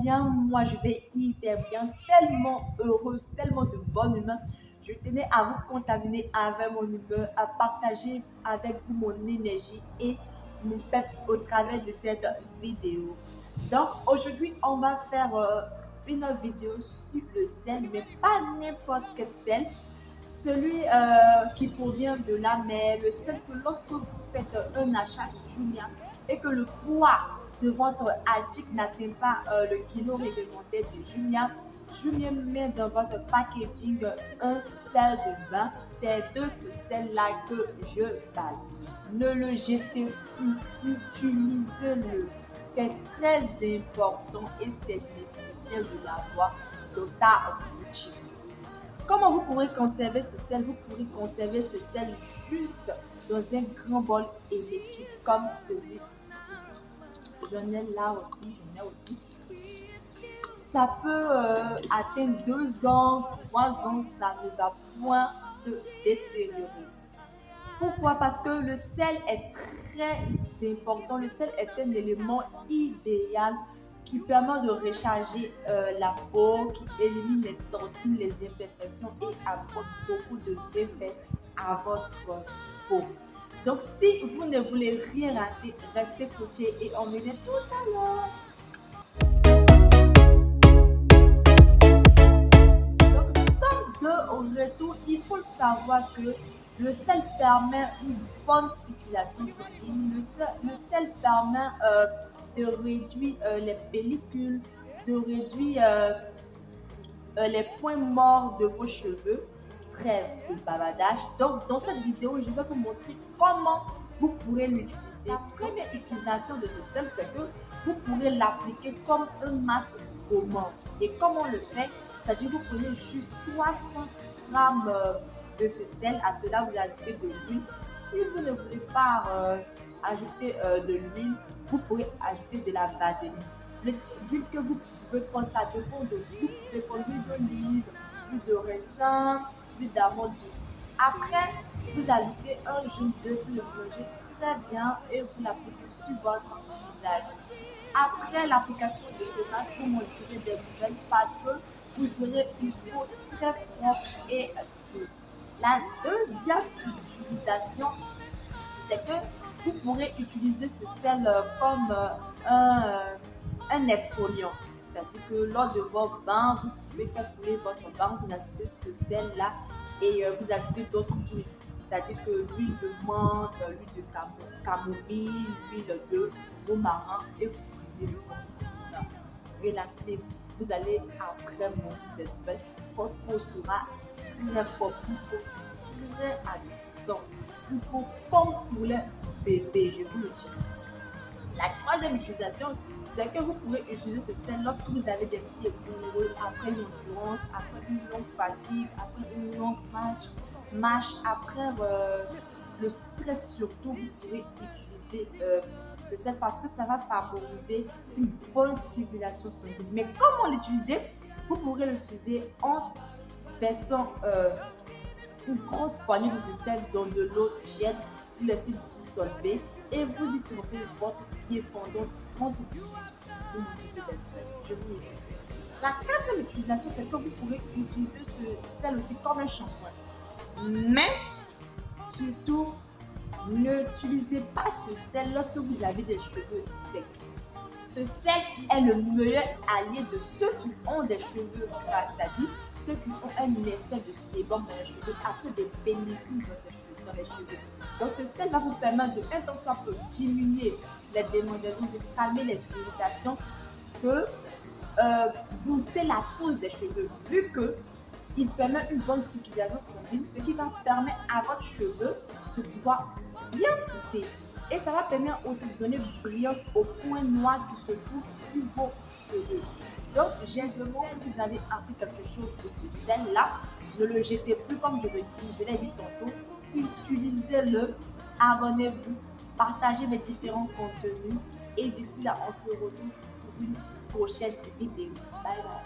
bien? Moi, je vais hyper bien, tellement heureuse, tellement de bonne humeur. Je tenais à vous contaminer avec mon humeur, à partager avec vous mon énergie et mon peps au travers de cette vidéo. Donc, aujourd'hui, on va faire une vidéo sur le sel, mais pas n'importe quel sel. Celui qui provient de la mer, le sel que lorsque vous faites un achat sur Jumia et que le poids de votre article n'atteint pas le kilo réglementaire de Jumia, Jumia met dans votre packaging un sel de bain. C'est de ce sel-là que je parle. Ne le jetez plus, utilisez-le. C'est très important et c'est nécessaire de l'avoir dans sa boutique. Comment vous pourrez conserver ce sel? Vous pourrez conserver ce sel juste dans un grand bol électrique comme celui-ci. J'en ai là aussi, j'en ai aussi. Ça peut atteindre 2 ans, 3 ans, ça ne va point se détériorer. Pourquoi? Parce que le sel est très important. Le sel est un élément idéal qui permet de recharger la peau, qui élimine les toxines, les imperfections et apporte beaucoup de bienfaits à votre peau. Donc, si vous ne voulez rien rater, restez coaché et on me dit tout à l'heure. Donc, nous sommes de retour. Il faut savoir que le sel permet une bonne circulation sanguine. Le sel permet de réduire les pellicules, de réduire les points morts de vos cheveux. Trêve de bavardage. Donc, dans cette vidéo, je vais vous montrer comment vous pourrez l'utiliser. La première utilisation de ce sel, c'est que vous pourrez l'appliquer comme un masque gommant. Et comment on le fait? C'est-à-dire, vous prenez juste 300 grammes de ce sel. À cela, vous ajoutez de l'huile. Si vous ne voulez pas ajouter de l'huile, vous pourrez ajouter de la vaseline. Le type d'huile que vous pouvez prendre, ça dépend de vous. Vous pouvez prendre l'huile d'olive, l'huile de raisin, l'huile d'amande douce. Après, vous ajoutez un jaune d'œuf, vous le mélangez très bien et vous l'appliquez sur votre visage. Après l'application de ce masque, vous montrerez des nouvelles parce que vous aurez une peau très propre et douce. La deuxième utilisation, c'est que vous pourrez utiliser ce sel comme un exfoliant. C'est-à-dire que lors de votre bain, vous pouvez faire couler votre bain, vous ajoutez ce sel-là et vous ajoutez d'autres huiles. C'est-à-dire que l'huile de menthe, l'huile de camomille, l'huile de romarin et vous pouvez le faire. Relaxez-vous. Vous allez après manger des nouvelles. Votre peau sera très propre, très adoucissant. Une peau comme pour les bébés, je vous le dis. La troisième utilisation, c'est que vous pouvez utiliser ce sel lorsque vous avez des pieds douloureux après l'endurance, après une longue fatigue, après une longue marche, après le stress surtout, vous pouvez utiliser ce sel parce que ça va favoriser une bonne circulation sanguine. Mais comment l'utiliser? Vous pourrez l'utiliser en versant une grosse poignée de ce sel dans de l'eau tiède, vous laissez dissolver et vous y trempez votre pied pendant 30 minutes. Je vous le dis. La quatrième utilisation, c'est que vous pouvez utiliser ce sel aussi comme un shampoing. Mais surtout, n'utilisez pas ce sel lorsque vous avez des cheveux secs. Ce sel est le meilleur allié de ceux qui ont des cheveux gras, c'est-à-dire ceux qui ont un essai de sébum dans les cheveux, assez de pellicule dans les cheveux. Donc ce sel va vous permettre de, un tant soit peu, diminuer les démangeaisons, de calmer les irritations, de booster la pousse des cheveux, vu que il permet une bonne circulation sanguine, ce qui va permettre à votre cheveu de pouvoir bien pousser. Et ça va permettre aussi de donner brillance au point noir qui se trouve sur vos cheveux. Donc, j'espère que vous avez appris quelque chose de ce sel-là. Ne le jetez plus comme je l'ai dit tantôt. Utilisez-le, abonnez-vous, partagez mes différents contenus. Et d'ici là, on se retrouve pour une prochaine vidéo. Bye bye.